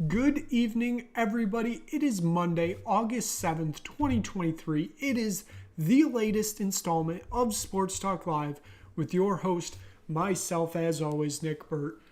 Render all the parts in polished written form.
Good evening, everybody. It is Monday, August 7th, 2023. It is the latest installment of SportsTalk Live with your host, myself, as always, Nick Burt.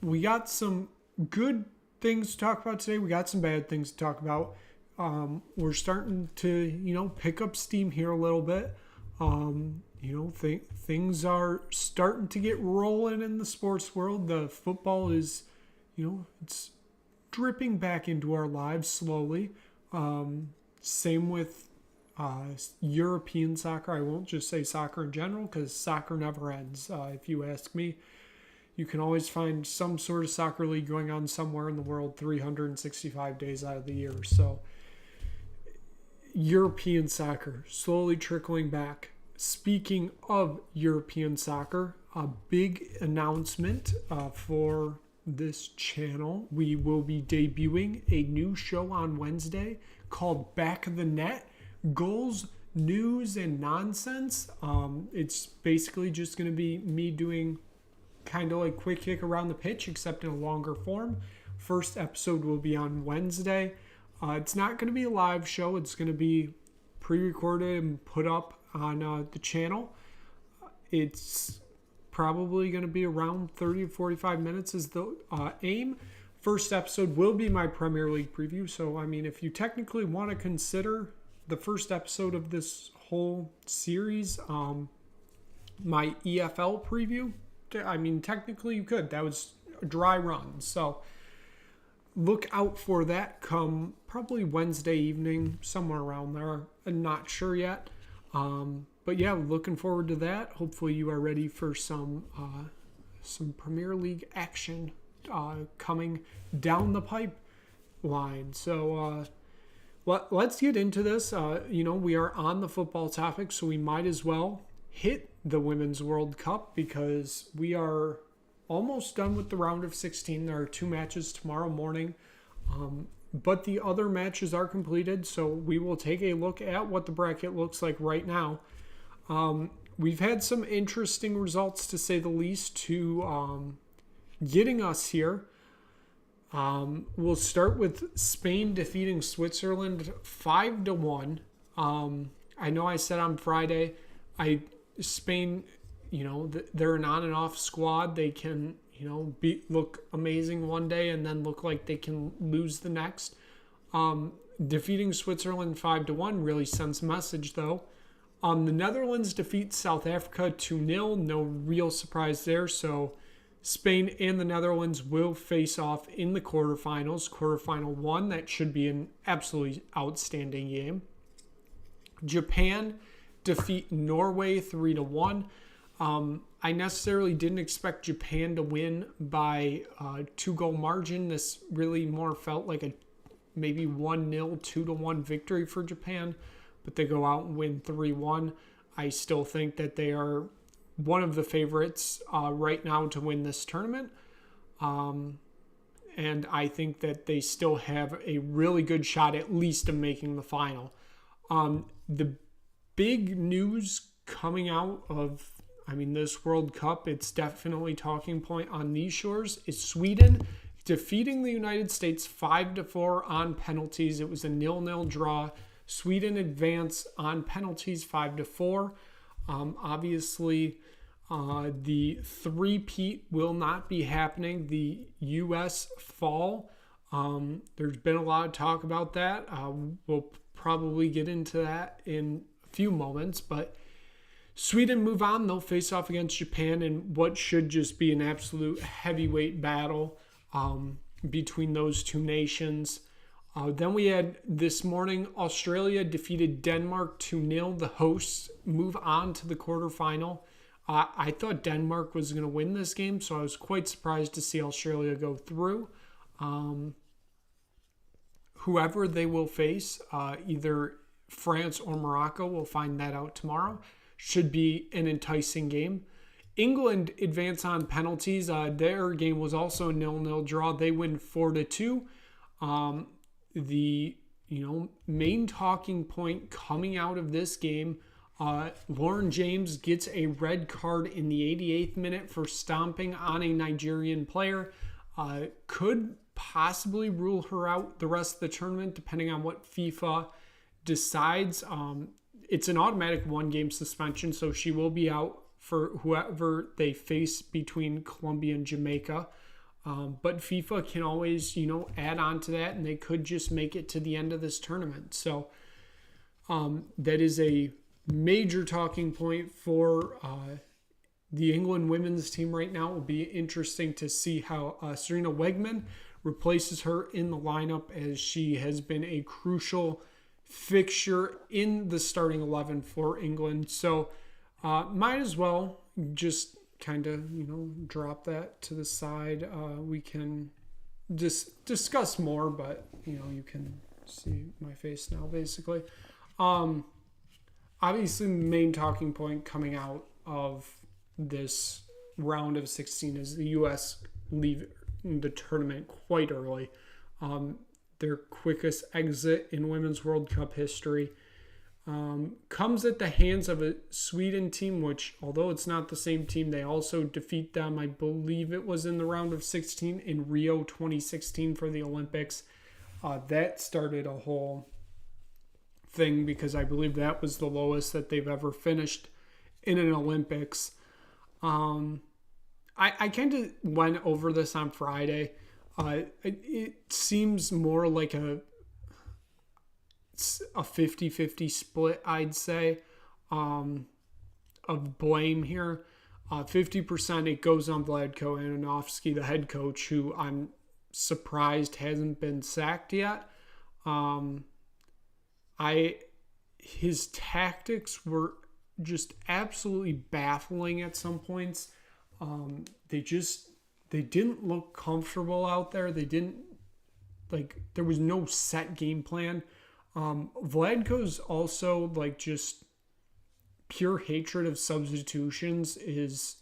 We got some good things to talk about today. We got some bad things to talk about. We're starting to, pick up steam here a little bit. Things are starting to get rolling in the sports world. The football is, it's dripping back into our lives slowly. Same with European soccer. I won't just say soccer in general because soccer never ends. If you ask me, you can always find some sort of soccer league going on somewhere in the world 365 days out of the year. So European soccer slowly trickling back. Speaking of European soccer, a big announcement for this channel. We will be debuting a new show on Wednesday called Back of the Net, Goals, News, and Nonsense. It's basically just going to be me doing kind of like quick kick around the pitch, except in a longer form. First episode will be on Wednesday. It's not going to be a live show. It's going to be pre-recorded and put up on the channel. It's probably going to be around 30 to 45 minutes is the aim. First episode will be my Premier League preview. So, if you technically want to consider the first episode of this whole series, my EFL preview, technically you could. That was a dry run. So, look out for that come probably Wednesday evening, somewhere around there. I'm not sure yet. But yeah, looking forward to that. Hopefully you are ready for some Premier League action coming down the pipeline. So let's get into this. We are on the football topic, so we might as well hit the Women's World Cup because we are almost done with the round of 16. There are 2 matches tomorrow morning. But the other matches are completed, so we will take a look at what the bracket looks like right now. We've had some interesting results, to say the least, to getting us here. We'll start with Spain defeating Switzerland 5-1. I know I said on Friday, Spain, they're an on and off squad. They can look amazing one day and then look like they can lose the next. Defeating Switzerland 5-1 really sends a message, though. The Netherlands defeat South Africa 2-0. No real surprise there. So Spain and the Netherlands will face off in the quarterfinals. Quarterfinal 1, that should be an absolutely outstanding game. Japan defeat Norway 3-1. I necessarily didn't expect Japan to win by a 2-goal margin. This really more felt like a maybe 1-0, 2-1 victory for Japan, but they go out and win 3-1. I still think that they are one of the favorites right now to win this tournament. And I think that they still have a really good shot at least of making the final. The big news coming out of this World Cup, it's definitely talking point on these shores, is Sweden defeating the United States 5-4 on penalties. It was a 0-0 draw. Sweden advanced on penalties 5-4. Obviously, the three-peat will not be happening. The U.S. fall. There's been a lot of talk about that. We'll probably get into that in a few moments, but Sweden move on. They'll face off against Japan in what should just be an absolute heavyweight battle between those two nations. Then we had this morning, Australia defeated Denmark 2-0. The hosts move on to the quarterfinal. I thought Denmark was going to win this game, so I was quite surprised to see Australia go through. Whoever they will face, either France or Morocco, we'll find that out tomorrow. Should be an enticing game. England advance on penalties. Their game was also a 0-0 draw. They win 4-2. The main talking point coming out of this game, Lauren James gets a red card in the 88th minute for stomping on a Nigerian player. Could possibly rule her out the rest of the tournament, depending on what FIFA decides. It's an automatic 1-game suspension, so she will be out for whoever they face between Colombia and Jamaica. But FIFA can always, add on to that, and they could just make it to the end of this tournament. So that is a major talking point for the England women's team right now. It will be interesting to see how Serena Wegman replaces her in the lineup, as she has been a crucial fixture in the starting 11 for England. So might as well just kind of, drop that to the side. We can just discuss more, but, you can see my face now, basically. Obviously, the main talking point coming out of this round of 16 is the U.S. leave the tournament quite early. Their quickest exit in Women's World Cup history comes at the hands of a Sweden team, which, although it's not the same team, they also defeat them. I believe it was in the round of 16 in Rio 2016 for the Olympics. That started a whole thing, because I believe that was the lowest that they've ever finished in an Olympics. I kind of went over this on Friday. It seems more like a 50-50 split, I'd say, of blame here. 50% it goes on Vlatko Ananovsky, the head coach, who I'm surprised hasn't been sacked yet. His tactics were just absolutely baffling at some points. They didn't look comfortable out there. They didn't, there was no set game plan. Vladko's also, just pure hatred of substitutions is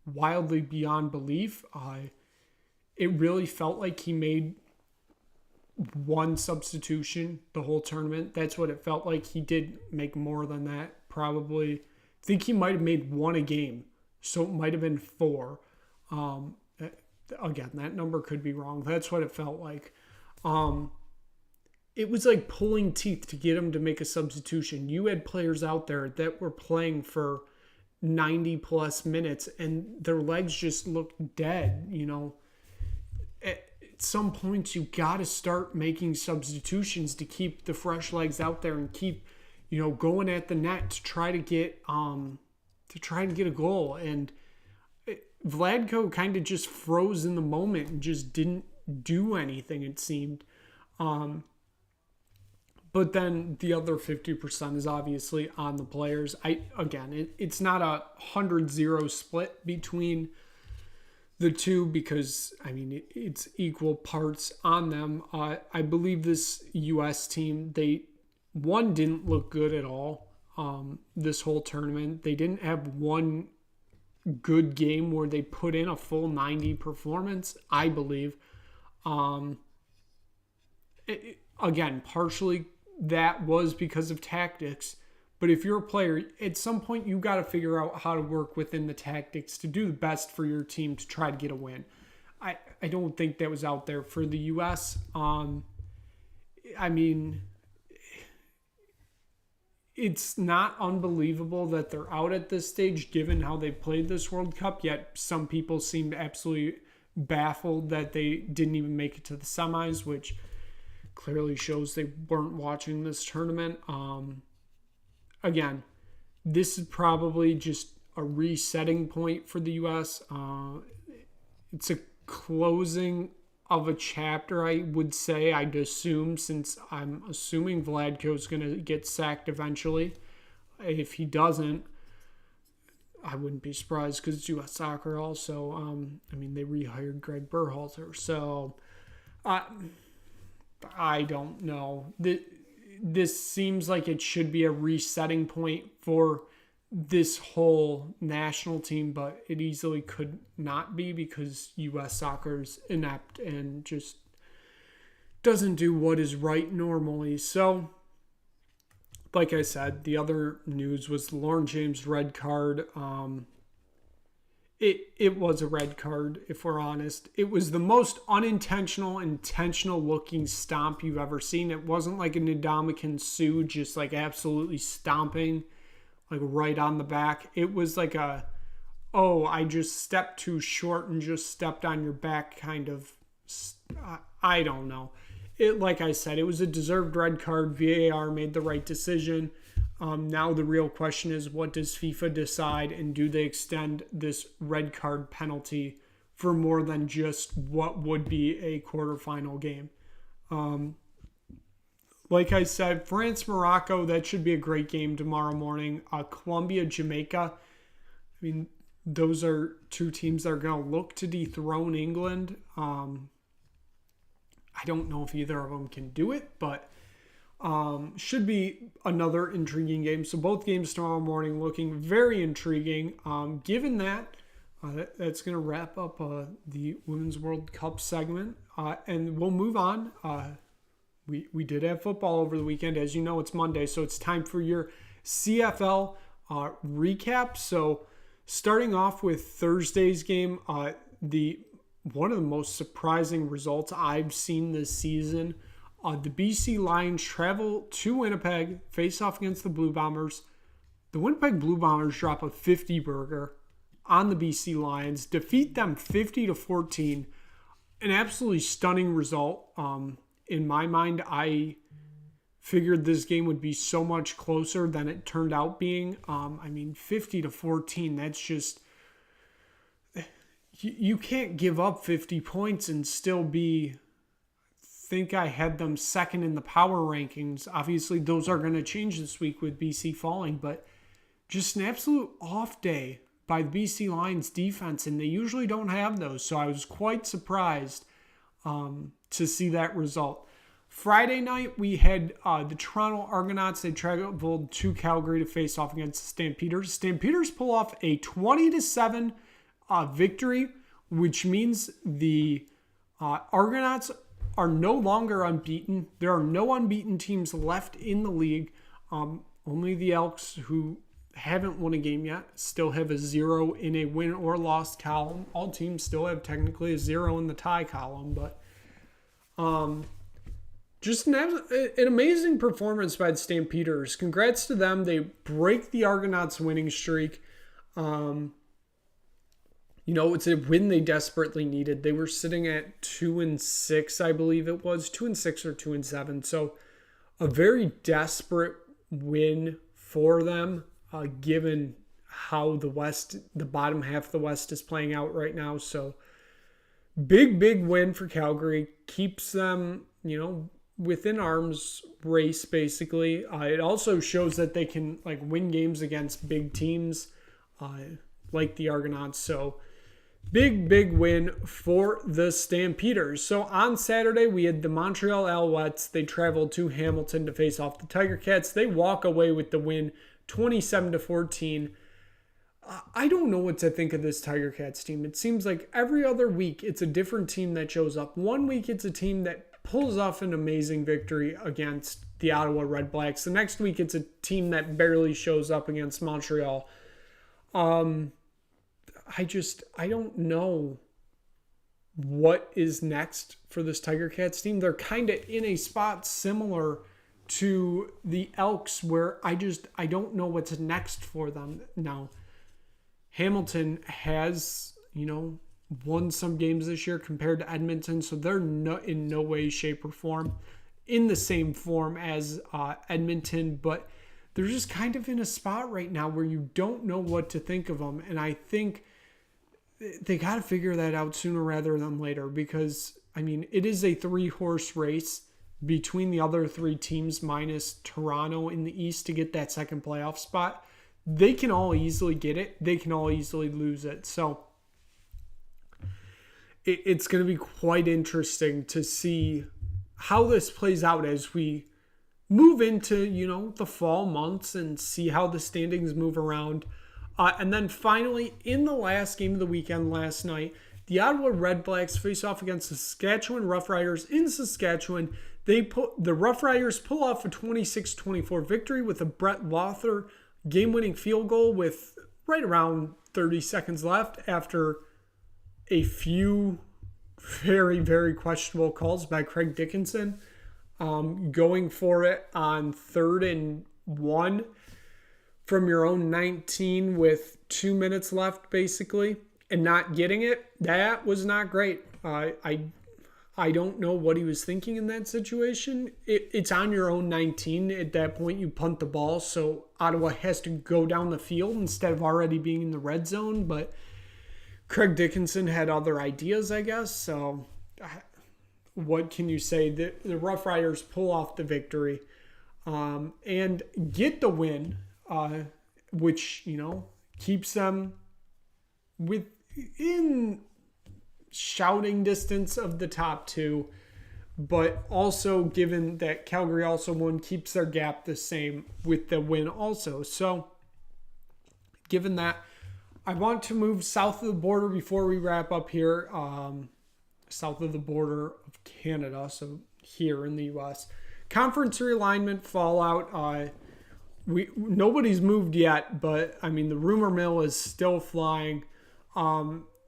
wildly beyond belief. It really felt like he made one substitution the whole tournament. That's what it felt like. He did make more than that, probably. I think he might have made one a game, so it might have been 4. Again, that number could be wrong. That's what it felt like. It was like pulling teeth to get him to make a substitution. You had players out there that were playing for 90 plus minutes and their legs just looked dead. At some points, you got to start making substitutions to keep the fresh legs out there and keep, going at the net to try to get a goal. And Vlatko kind of just froze in the moment and just didn't do anything, it seemed. But then the other 50% is obviously on the players. It's not a 100-0 split between the two, because, it's equal parts on them. I believe this U.S. team, they didn't look good at all this whole tournament. They didn't have one good game where they put in a full 90 performance, I believe. Again, partially that was because of tactics. But if you're a player, at some point you got to figure out how to work within the tactics to do the best for your team to try to get a win. I don't think that was out there for the U.S. It's not unbelievable that they're out at this stage, given how they played this World Cup, yet some people seemed absolutely baffled that they didn't even make it to the semis, which clearly shows they weren't watching this tournament. Again, this is probably just a resetting point for the U.S. It's a closing of a chapter, I would say, I'd assume, since I'm assuming Vlatko's going to get sacked eventually. If he doesn't, I wouldn't be surprised, because it's U.S. Soccer also. They rehired Greg Berhalter. So, I don't know. This seems like it should be a resetting point for this whole national team, but it easily could not be, because U.S. soccer's inept and just doesn't do what is right normally. So, like I said, the other news was the Lauren James red card. It was a red card, if we're honest. It was the most unintentional, intentional looking stomp you've ever seen. It wasn't like a Ndamukong Suh just like absolutely stomping like right on the back. It was like I just stepped too short and just stepped on your back kind of. I don't know. Like I said, it was a deserved red card. VAR made the right decision. Now the real question is, what does FIFA decide, and do they extend this red card penalty for more than just what would be a quarterfinal game? Like I said, France-Morocco, that should be a great game tomorrow morning. Colombia-Jamaica, I mean, those are two teams that are going to look to dethrone England. I don't know if either of them can do it, but should be another intriguing game. So both games tomorrow morning looking very intriguing. Given that, that's going to wrap up the Women's World Cup segment. And we'll move on. We did have football over the weekend. As you know, it's Monday, so it's time for your CFL recap. So starting off with Thursday's game, one of the most surprising results I've seen this season. The BC Lions travel to Winnipeg, face off against the Blue Bombers. The Winnipeg Blue Bombers drop a 50-burger on the BC Lions, defeat them 50-14. An absolutely stunning result. In my mind, I figured this game would be so much closer than it turned out being. 50-14, that's just... You can't give up 50 points and still think I had them second in the power rankings. Obviously, those are going to change this week with BC falling, but just an absolute off day by the BC Lions defense, and they usually don't have those, so I was quite surprised to see that result. Friday night, we had the Toronto Argonauts. They traveled to Calgary to face off against the Stampeders. Stampeders pull off a 20-7 victory, which means the Argonauts are no longer unbeaten. There are no unbeaten teams left in the league. Only the Elks, who haven't won a game yet, still have a 0 in a win or loss column. All teams still have technically a 0 in the tie column, but just an amazing performance by the Stampeders. Congrats to them. They break the Argonauts' winning streak. It's a win they desperately needed. They were sitting at 2-6, I believe it was, 2-6 or 2-7. So a very desperate win for them, given how the bottom half of the West is playing out right now. So big win for Calgary. Keeps them, within arm's race, basically. It also shows that they can win games against big teams like the Argonauts. So big win for the Stampeders. So on Saturday, we had the Montreal Alouettes. They traveled to Hamilton to face off the Tiger Cats. They walk away with the win, 27-14. I don't know what to think of this Tiger Cats team. It seems like every other week, it's a different team that shows up. One week, it's a team that pulls off an amazing victory against the Ottawa Red Blacks. The next week, it's a team that barely shows up against Montreal. I don't know what is next for this Tiger Cats team. They're kind of in a spot similar to the Elks where I don't know what's next for them now. Hamilton has, won some games this year compared to Edmonton, so they're in no way, shape, or form in the same form as Edmonton, but they're just kind of in a spot right now where you don't know what to think of them, and I think they got to figure that out sooner rather than later because, it is a 3-horse race between the other 3 teams minus Toronto in the East to get that second playoff spot. They can all easily get it. They can all easily lose it. So it's going to be quite interesting to see how this plays out as we move into, the fall months and see how the standings move around. And then finally, in the last game of the weekend last night, the Ottawa Red Blacks face off against the Saskatchewan Roughriders in Saskatchewan. The Roughriders pull off a 26-24 victory with a Brett Lothar game-winning field goal with right around 30 seconds left after a few very, very questionable calls by Craig Dickinson, going for it on 3rd and 1 from your own 19 with 2 minutes left, basically, and not getting it. That was not great. I don't know what he was thinking in that situation. It's on your own 19. At that point, you punt the ball, so Ottawa has to go down the field instead of already being in the red zone. But Craig Dickinson had other ideas, I guess. So what can you say? The Rough Riders pull off the victory and get the win, which, keeps them within shouting distance of the top 2, but also given that Calgary also won, keeps their gap the same with the win also. So given that, I want to move south of the border before we wrap up here, south of the border of Canada, so here in the U.S. Conference realignment fallout. Nobody's moved yet, but I mean the rumor mill is still flying.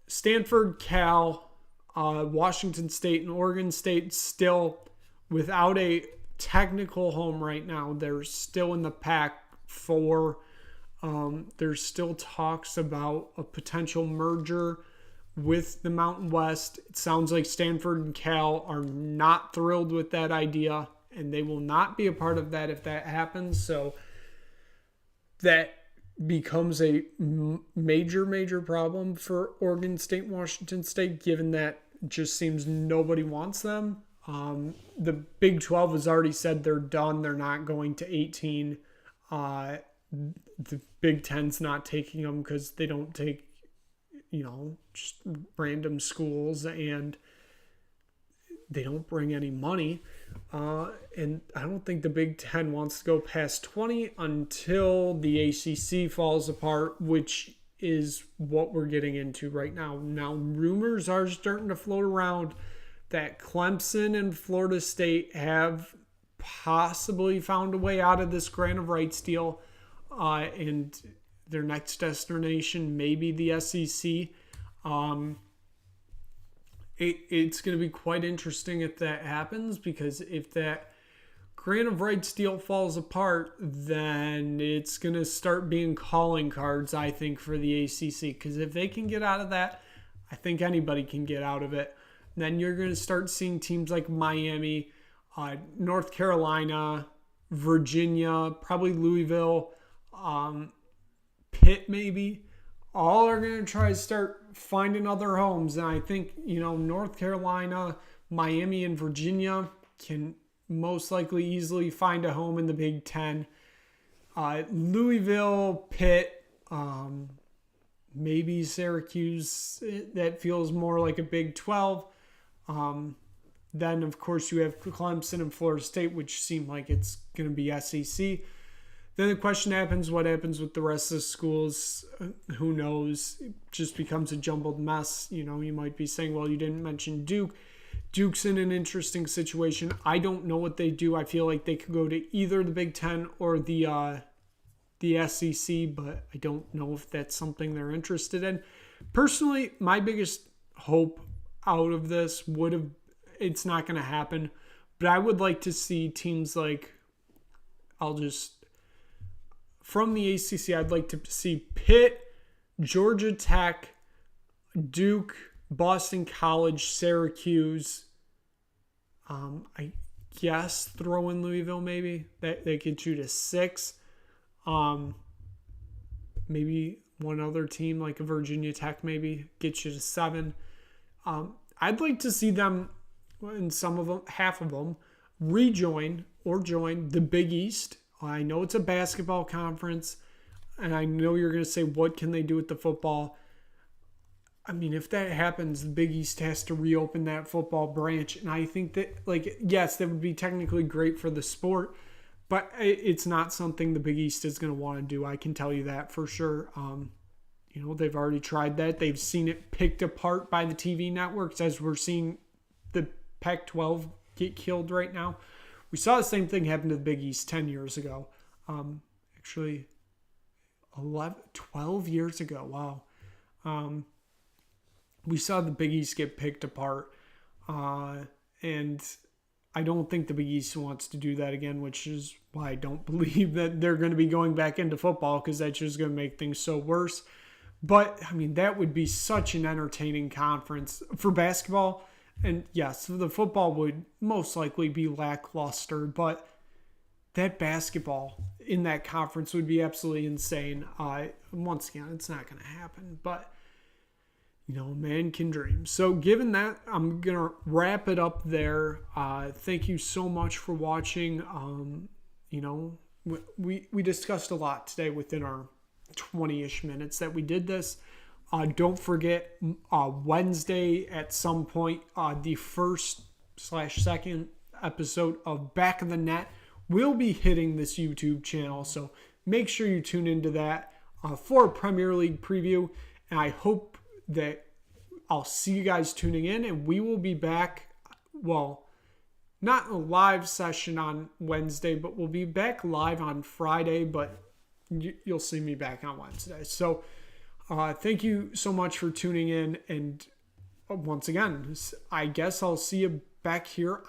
Stanford, Cal, Washington State, and Oregon State still without a technical home right now. They're still in the Pac-4. There's still talks about a potential merger with the Mountain West. It sounds like Stanford and Cal are not thrilled with that idea, and they will not be a part of that if that happens. So that becomes a major problem for Oregon State and Washington State, given that it just seems nobody wants them. The Big 12 has already said they're done. They're not going to 18. The Big 10's not taking them because they don't take, just random schools, and they don't bring any money. And I don't think the Big 10 wants to go past 20 until the ACC falls apart, which is what we're getting into right now. Now, rumors are starting to float around that Clemson and Florida State have possibly found a way out of this grant of rights deal, and their next destination may be the SEC. It's going to be quite interesting if that happens, because if that grant of rights deal falls apart, then it's going to start being calling cards, I think, for the ACC. Because if they can get out of that, I think anybody can get out of it. Then you're going to start seeing teams like Miami, North Carolina, Virginia, probably Louisville, Pitt maybe, all are going to try to start finding other homes. And I think, North Carolina, Miami, and Virginia can most likely easily find a home in the Big 10. Louisville, Pitt, maybe Syracuse, that feels more like a Big 12. Then, of course, you have Clemson and Florida State, which seem like it's going to be SEC. Then the question happens, what happens with the rest of the schools? Who knows? It just becomes a jumbled mess. You might be saying, well, you didn't mention Duke. Duke's in an interesting situation. I don't know what they do. I feel like they could go to either the Big 10 or the SEC, but I don't know if that's something they're interested in. Personally, my biggest hope out of this it's not going to happen, but I would like to see teams like, from the ACC, I'd like to see Pitt, Georgia Tech, Duke, Boston College, Syracuse. I guess throw in Louisville maybe. That they could shoot a 6. Maybe one other team like a Virginia Tech maybe get you to 7. I'd like to see them, and some of them, half of them, rejoin or join the Big East. I know it's a basketball conference, and I know you're going to say, what can they do with the football? I mean, if that happens, the Big East has to reopen that football branch. And I think that, yes, that would be technically great for the sport, but it's not something the Big East is going to want to do. I can tell you that for sure. They've already tried that. They've seen it picked apart by the TV networks, as we're seeing the Pac-12 get killed right now. We saw the same thing happen to the Big East 10 years ago. Actually, 12 years ago. Wow. We saw the Big East get picked apart, and I don't think the Big East wants to do that again, which is why I don't believe that they're going to be going back into football, because that's just going to make things so worse. But, I mean, that would be such an entertaining conference for basketball. And, yes, the football would most likely be lackluster, but that basketball in that conference would be absolutely insane. Once again, it's not going to happen, but man can dream. So given that, I'm going to wrap it up there. Thank you so much for watching. We discussed a lot today within our 20-ish minutes that we did this. Don't forget, Wednesday at some point, the first/second episode of Back of the Net will be hitting this YouTube channel. So make sure you tune into that for a Premier League preview. And I hope that I'll see you guys tuning in, and we will be back. Well, not a live session on Wednesday, but we'll be back live on Friday, but you'll see me back on Wednesday. So thank you so much for tuning in. And once again, I guess I'll see you back here